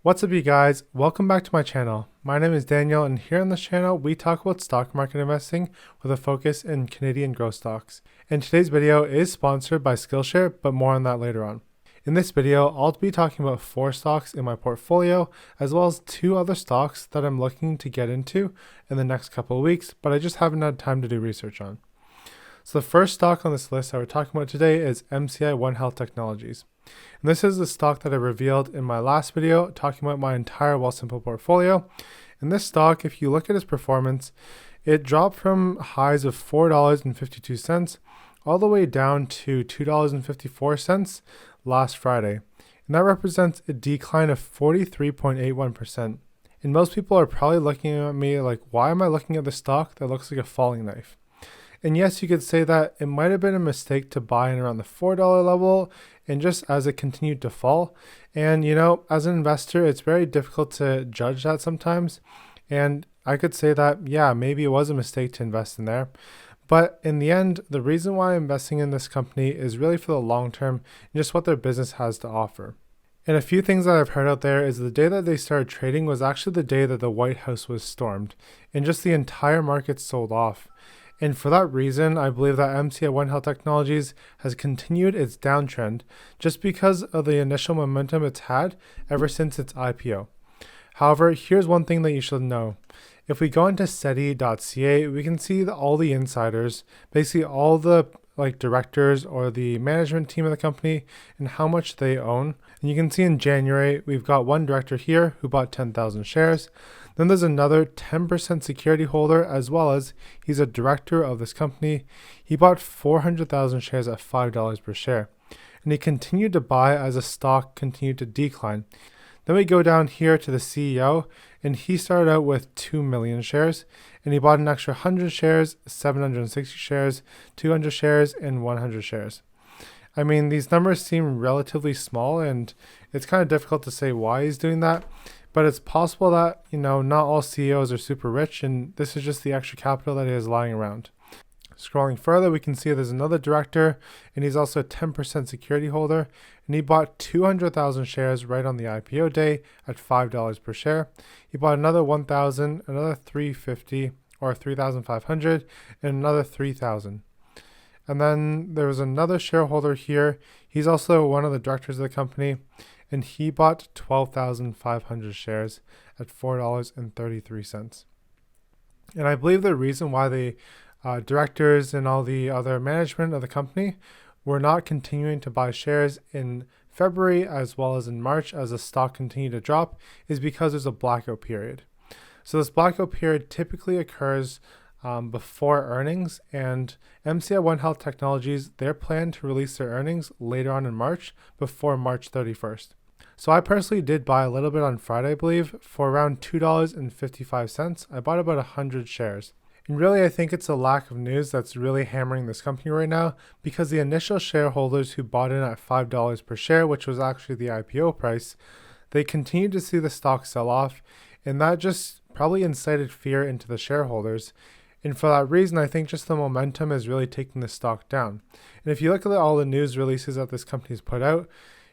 What's up you guys, welcome back to my channel. My name is Daniel and here on this channel we talk about stock market investing with a focus in Canadian growth stocks. And today's video is sponsored by Skillshare, but more on that later on. In this video, I'll be talking about 4 stocks in my portfolio as well as 2 other stocks that I'm looking to get into in the next couple of weeks, but I just haven't had time to do research on. So the first stock on this list that we're talking about today is MCI One Health Technologies. And this is the stock that I revealed in my last video talking about my entire Wealthsimple portfolio. And this stock, if you look at its performance, it dropped from highs of $4.52 all the way down to $2.54 last Friday. And that represents a decline of 43.81%. And most people are probably looking at me like, why am I looking at the stock that looks like a falling knife? And yes, you could say that it might have been a mistake to buy in around the $4 level and just as it continued to fall. And as an investor, it's very difficult to judge that sometimes. And I could say that, yeah, maybe it was a mistake to invest in there. But in the end, the reason why I'm investing in this company is really for the long term and just what their business has to offer. And a few things that I've heard out there is the day that they started trading was actually the day that the White House was stormed and just the entire market sold off. And for that reason, I believe that MCI One Health Technologies has continued its downtrend just because of the initial momentum it's had ever since its IPO. However, here's one thing that you should know. If we go into SETI.ca, we can see all the insiders, basically all the directors or the management team of the company and how much they own. And you can see in January, we've got one director here who bought 10,000 shares. Then there's another 10% security holder as well as he's a director of this company. He bought 400,000 shares at $5 per share. And he continued to buy as the stock continued to decline. Then we go down here to the CEO and he started out with 2 million shares and he bought an extra 100 shares, 760 shares, 200 shares, and 100 shares. I mean, these numbers seem relatively small and it's kind of difficult to say why he's doing that. But it's possible that, not all CEOs are super rich and this is just the extra capital that he has lying around. Scrolling further, we can see there's another director and he's also a 10% security holder and he bought 200,000 shares right on the IPO day at $5 per share. He bought another 1,000, another 350 or 3,500 and another 3,000. And then there was another shareholder here. He's also one of the directors of the company and he bought 12,500 shares at $4.33. And I believe the reason why the directors and all the other management of the company were not continuing to buy shares in February as well as in March as the stock continued to drop is because there's a blackout period. So this blackout period typically occurs before earnings, and MCI One Health Technologies, they're planned to release their earnings later on in March before March 31st. So I personally did buy a little bit on Friday, I believe, for around $2.55. I bought about 100 shares. And really, I think it's a lack of news that's really hammering this company right now because the initial shareholders who bought in at $5 per share, which was actually the IPO price, they continued to see the stock sell off, and that just probably incited fear into the shareholders. And for that reason, I think just the momentum is really taking the stock down. And if you look at all the news releases that this company's put out,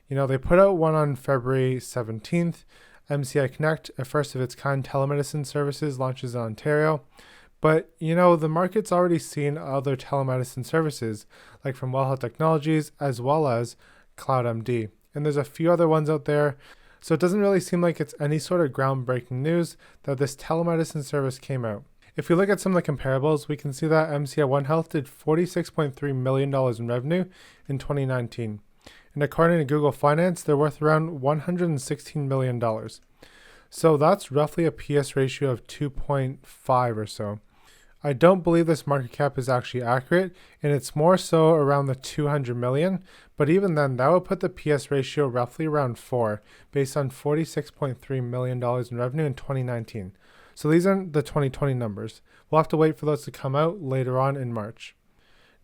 they put out one on February 17th. MCI Connect, a first of its kind telemedicine services, launches in Ontario. But, the market's already seen other telemedicine services, like from Well Health Technologies as well as CloudMD. And there's a few other ones out there. So it doesn't really seem like it's any sort of groundbreaking news that this telemedicine service came out. If we look at some of the comparables, we can see that MCI One Health did $46.3 million in revenue in 2019. And according to Google Finance, they're worth around $116 million. So that's roughly a PS ratio of 2.5 or so. I don't believe this market cap is actually accurate, and it's more so around the 200 million, but even then, that would put the PS ratio roughly around 4, based on $46.3 million in revenue in 2019. So these aren't the 2020 numbers. We'll have to wait for those to come out later on in March.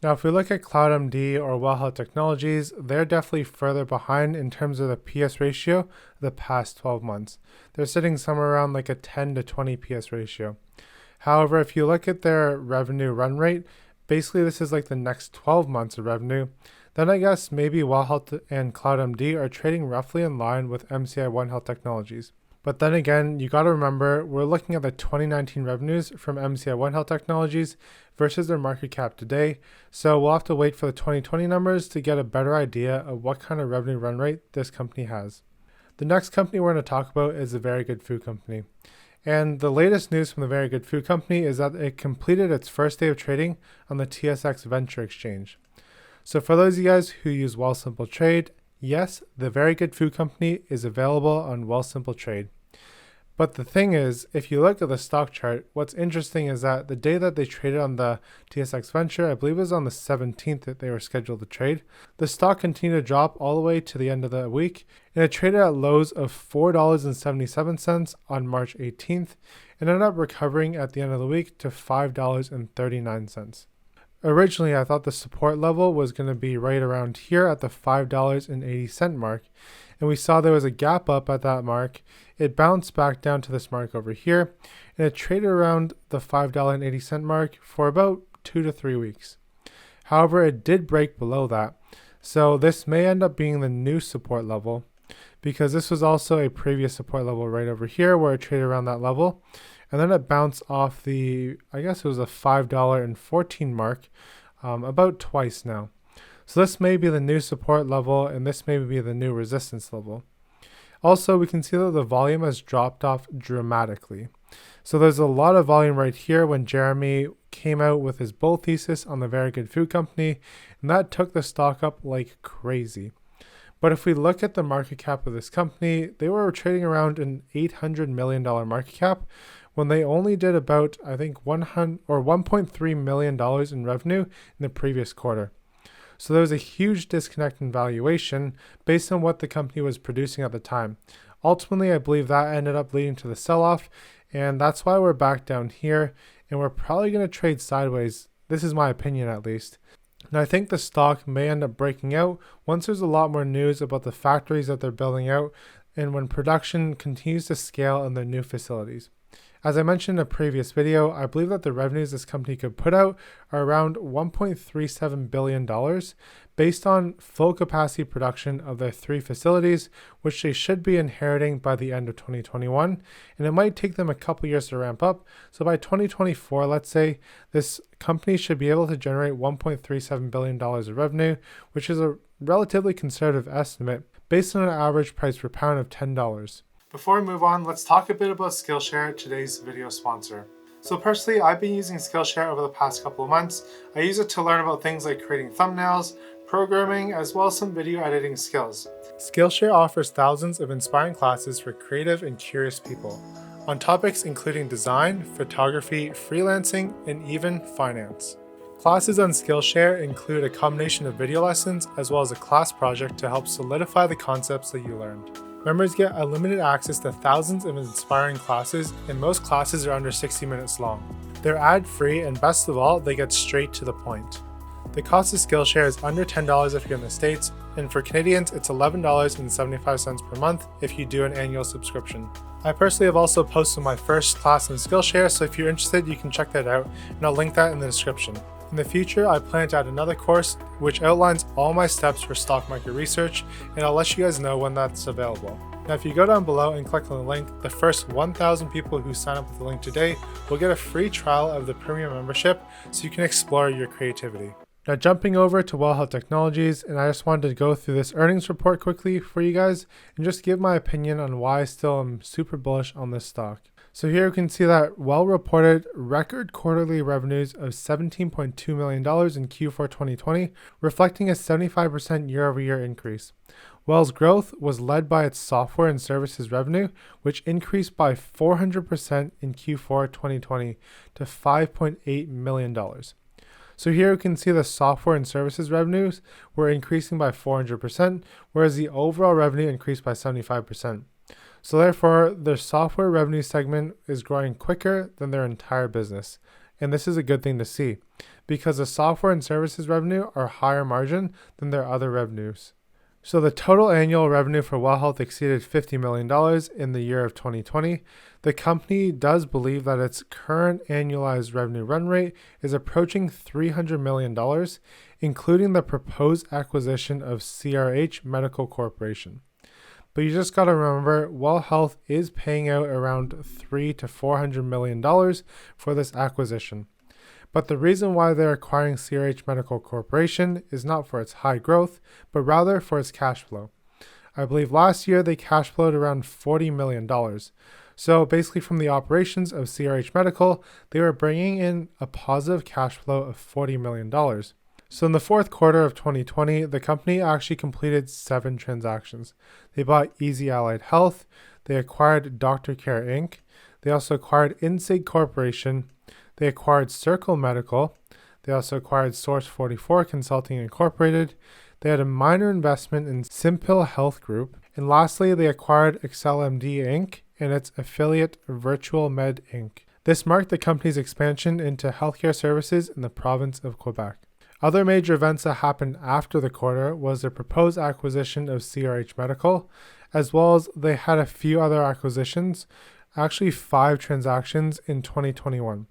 Now, if we look at CloudMD or Well Health Technologies, they're definitely further behind in terms of the PS ratio the past 12 months. They're sitting somewhere around like a 10 to 20 PS ratio. However, if you look at their revenue run rate, basically this is like the next 12 months of revenue. Then I guess maybe Well Health and CloudMD are trading roughly in line with MCI One Health Technologies. But then again, you got to remember, we're looking at the 2019 revenues from MCI One Health Technologies versus their market cap today. So we'll have to wait for the 2020 numbers to get a better idea of what kind of revenue run rate this company has. The next company we're going to talk about is the Very Good Food Company. And the latest news from the Very Good Food Company is that it completed its first day of trading on the TSX Venture Exchange. So for those of you guys who use Wealthsimple Trade, yes, the Very Good Food Company is available on Wealthsimple Trade. But the thing is, if you look at the stock chart, what's interesting is that the day that they traded on the TSX Venture, I believe it was on the 17th that they were scheduled to trade, the stock continued to drop all the way to the end of the week, and it traded at lows of $4.77 on March 18th, and ended up recovering at the end of the week to $5.39. Originally, I thought the support level was going to be right around here at the $5.80 mark, and we saw there was a gap up at that mark. It bounced back down to this mark over here, and it traded around the $5.80 mark for about 2 to 3 weeks. However, it did break below that, so this may end up being the new support level, because this was also a previous support level right over here where it traded around that level. And then it bounced off the, I guess it was a $5.14 mark about twice now. So this may be the new support level, and this may be the new resistance level. Also, we can see that the volume has dropped off dramatically. So there's a lot of volume right here when Jeremy came out with his bull thesis on the Very Good Food Company, and that took the stock up like crazy. But if we look at the market cap of this company, they were trading around an $800 million market cap, when they only did about, I think, $1.3 million in revenue in the previous quarter. So there was a huge disconnect in valuation based on what the company was producing at the time. Ultimately, I believe that ended up leading to the sell-off, and that's why we're back down here, and we're probably going to trade sideways. This is my opinion at least. And I think the stock may end up breaking out once there's a lot more news about the factories that they're building out and when production continues to scale in their new facilities. As I mentioned in a previous video, I believe that the revenues this company could put out are around $1.37 billion based on full capacity production of their 3 facilities, which they should be inheriting by the end of 2021. And it might take them a couple years to ramp up. So by 2024, let's say, this company should be able to generate $1.37 billion of revenue, which is a relatively conservative estimate based on an average price per pound of $10. Before we move on, let's talk a bit about Skillshare, today's video sponsor. So personally, I've been using Skillshare over the past couple of months. I use it to learn about things like creating thumbnails, programming, as well as some video editing skills. Skillshare offers thousands of inspiring classes for creative and curious people on topics including design, photography, freelancing, and even finance. Classes on Skillshare include a combination of video lessons as well as a class project to help solidify the concepts that you learned. Members get unlimited access to thousands of inspiring classes, and most classes are under 60 minutes long. They're ad-free, and best of all, they get straight to the point. The cost of Skillshare is under $10 if you're in the States, and for Canadians, it's $11.75 per month if you do an annual subscription. I personally have also posted my first class on Skillshare, so if you're interested, you can check that out, and I'll link that in the description. In the future, I plan to add another course which outlines all my steps for stock market research, and I'll let you guys know when that's available. Now, if you go down below and click on the link, the first 1,000 people who sign up with the link today will get a free trial of the premium membership so you can explore your creativity. Now, jumping over to Well Health Technologies, and I just wanted to go through this earnings report quickly for you guys and just give my opinion on why I still am super bullish on this stock. So here you can see that Well reported record quarterly revenues of $17.2 million in Q4 2020, reflecting a 75% year-over-year increase. Well's growth was led by its software and services revenue, which increased by 400% in Q4 2020 to $5.8 million. So here you can see the software and services revenues were increasing by 400%, whereas the overall revenue increased by 75%. So therefore, their software revenue segment is growing quicker than their entire business. And this is a good thing to see, because the software and services revenue are higher margin than their other revenues. So the total annual revenue for WELL Health exceeded $50 million in the year of 2020. The company does believe that its current annualized revenue run rate is approaching $300 million, including the proposed acquisition of CRH Medical Corporation. But you just got to remember, WELL Health is paying out around $300 to $400 million for this acquisition. But the reason why they're acquiring CRH Medical Corporation is not for its high growth, but rather for its cash flow. I believe last year they cash flowed around $40 million. So basically from the operations of CRH Medical, they were bringing in a positive cash flow of $40 million. So in the fourth quarter of 2020, the company actually completed 7 transactions. They bought Easy Allied Health, they acquired Dr. Care Inc., they also acquired Insig Corporation, they acquired Circle Medical, they also acquired Source 44 Consulting Incorporated, they had a minor investment in Simple Health Group, and lastly, they acquired ExcelMD Inc. and its affiliate Virtual Med Inc. This marked the company's expansion into healthcare services in the province of Quebec. Other major events that happened after the quarter was the proposed acquisition of CRH Medical, as well as they had a few other acquisitions, actually 5 transactions in 2021.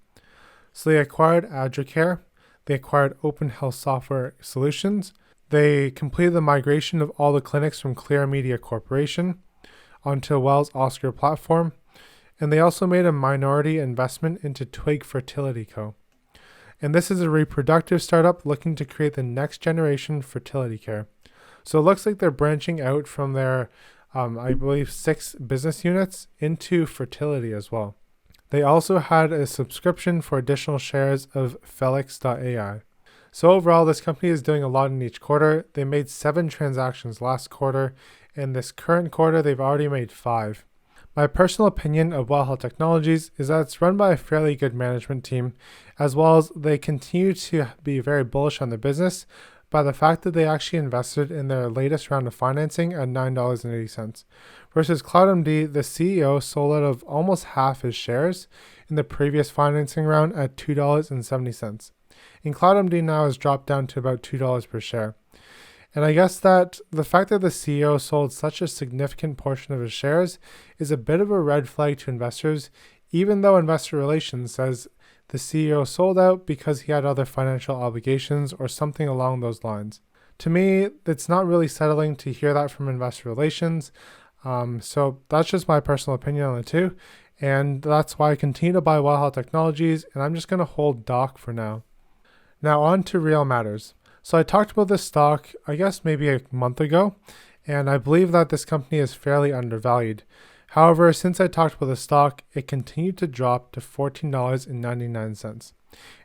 So they acquired AdraCare, they acquired Open Health Software Solutions, they completed the migration of all the clinics from Clear Media Corporation onto WELL's Oscar platform, and they also made a minority investment into Twig Fertility Co. And this is a reproductive startup looking to create the next generation fertility care. So it looks like they're branching out from their, I believe, 6 business units into fertility as well. They also had a subscription for additional shares of Felix.ai. So overall, this company is doing a lot in each quarter. They made 7 transactions last quarter, and this current quarter, they've already made 5. My personal opinion of WELL Health Technologies is that it's run by a fairly good management team, as well as they continue to be very bullish on the business by the fact that they actually invested in their latest round of financing at $9.80. Versus CloudMD, the CEO sold out of almost half his shares in the previous financing round at $2.70. And CloudMD now has dropped down to about $2 per share. And I guess that the fact that the CEO sold such a significant portion of his shares is a bit of a red flag to investors, even though investor relations says the CEO sold out because he had other financial obligations or something along those lines. To me, it's not really settling to hear that from investor relations. So that's just my personal opinion on it too. And that's why I continue to buy WELL Health Technologies, and I'm just going to hold DOC for now. Now on to real matters. So I talked about this stock, I guess maybe a month ago, and I believe that this company is fairly undervalued. However, since I talked about the stock, it continued to drop to $14.99.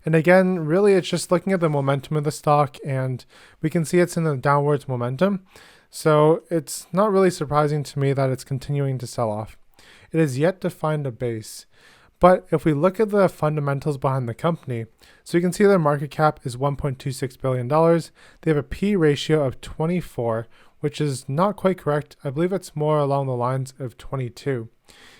And again, really it's just looking at the momentum of the stock, and we can see it's in a downwards momentum. So it's not really surprising to me that it's continuing to sell off. It is yet to find a base. But if we look at the fundamentals behind the company, so you can see their market cap is $1.26 billion. They have a P ratio of 24, which is not quite correct. I believe it's more along the lines of 22.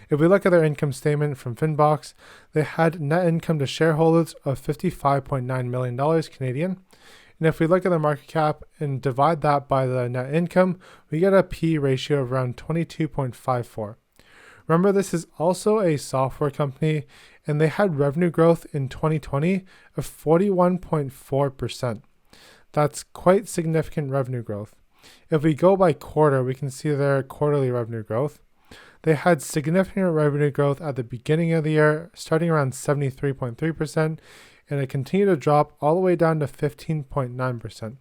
If we look at their income statement from Finbox, they had net income to shareholders of $55.9 million Canadian. And if we look at the market cap and divide that by the net income, we get a P ratio of around 22.54. Remember, this is also a software company, and they had revenue growth in 2020 of 41.4%. That's quite significant revenue growth. If we go by quarter, we can see their quarterly revenue growth. They had significant revenue growth at the beginning of the year, starting around 73.3%, and it continued to drop all the way down to 15.9%.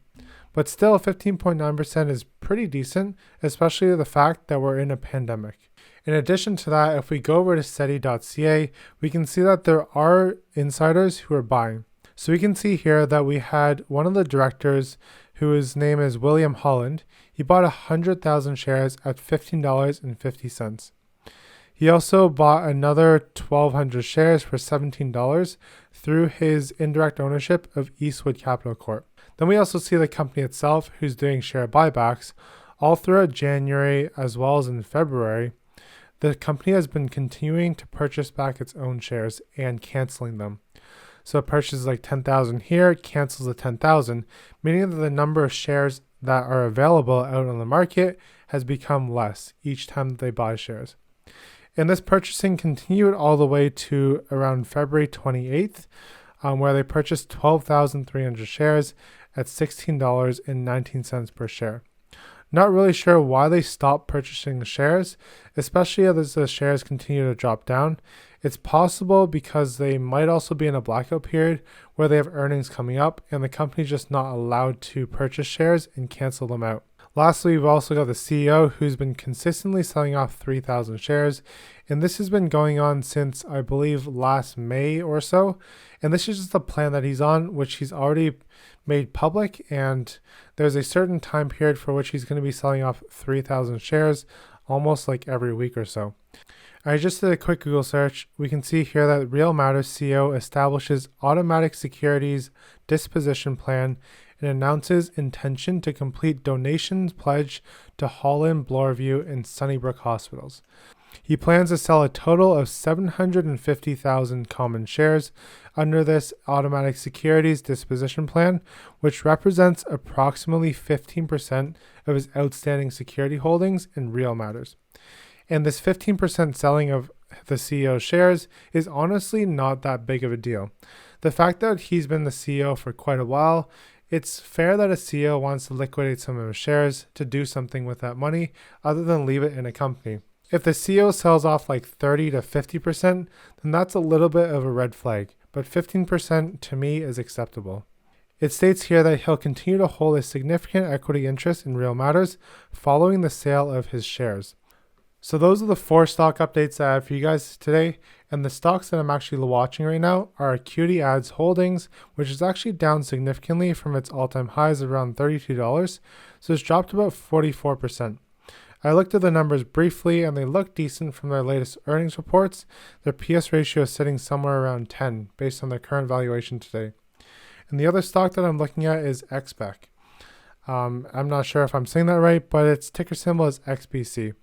But still, 15.9% is pretty decent, especially the fact that we're in a pandemic. In addition to that, if we go over to SETI.ca, we can see that there are insiders who are buying. So we can see here that we had one of the directors, whose name is William Holland. He bought 100,000 shares at $15.50. He also bought another 1,200 shares for $17 through his indirect ownership of Eastwood Capital Corp. Then we also see the company itself, who's doing share buybacks all throughout January as well as in February. The company has been continuing to purchase back its own shares and canceling them. So it purchases like 10,000 here, cancels the 10,000, meaning that the number of shares that are available out on the market has become less each time that they buy shares. And this purchasing continued all the way to around February 28th, where they purchased 12,300 shares at $16.19 per share. Not really sure why they stopped purchasing the shares, especially as the shares continue to drop down. It's possible because they might also be in a blackout period where they have earnings coming up and the company's just not allowed to purchase shares and cancel them out. Lastly, we've also got the CEO who's been consistently selling off 3,000 shares, and this has been going on since I believe last May or so. And this is just the plan that he's on, which he's already made public, and there's a certain time period for which he's going to be selling off 3,000 shares almost like every week or so. I just did a quick Google search. We can see here that Real Matters CEO establishes automatic securities disposition plan and announces intention to complete donations pledge to Holland, Bloorview, and Sunnybrook hospitals. He plans to sell a total of 750,000 common shares under this automatic securities disposition plan, which represents approximately 15% of his outstanding security holdings in Real Matters. And this 15% selling of the CEO's shares is honestly not that big of a deal. The fact that he's been the CEO for quite a while, it's fair that a CEO wants to liquidate some of his shares to do something with that money other than leave it in a company. If the CEO sells off like 30 to 50%, then that's a little bit of a red flag, but 15% to me is acceptable. It states here that he'll continue to hold a significant equity interest in Real Matters following the sale of his shares. So those are the 4 stock updates I have for you guys today, and the stocks that I'm actually watching right now are Acuity Ads Holdings, which is actually down significantly from its all-time highs of around $32, so it's dropped about 44%. I looked at the numbers briefly and they look decent from their latest earnings reports. Their PS ratio is sitting somewhere around 10 based on their current valuation today. And the other stock that I'm looking at is XBEC. I'm not sure if I'm saying that right, but its ticker symbol is XBC.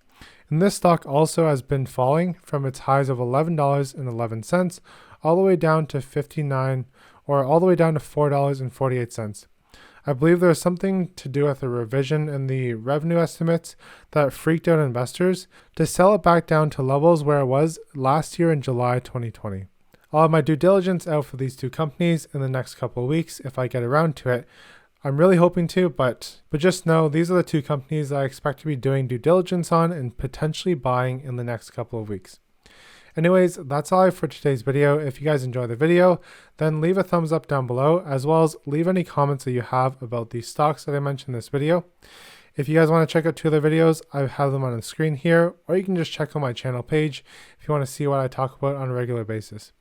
And this stock also has been falling from its highs of $11.11 all the way down to $59 or all the way down to $4.48. I believe there was something to do with a revision in the revenue estimates that freaked out investors to sell it back down to levels where it was last year in July 2020. I'll have my due diligence out for these 2 companies in the next couple of weeks if I get around to it. I'm really hoping to, but just know these are the 2 companies that I expect to be doing due diligence on and potentially buying in the next couple of weeks. Anyways, that's all I have for today's video. If you guys enjoyed the video, then leave a thumbs up down below, as well as leave any comments that you have about these stocks that I mentioned in this video. If you guys want to check out 2 other videos, I have them on the screen here, or you can just check out my channel page if you want to see what I talk about on a regular basis.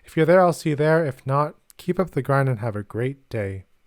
If you're there, I'll see you there. If not, keep up the grind and have a great day.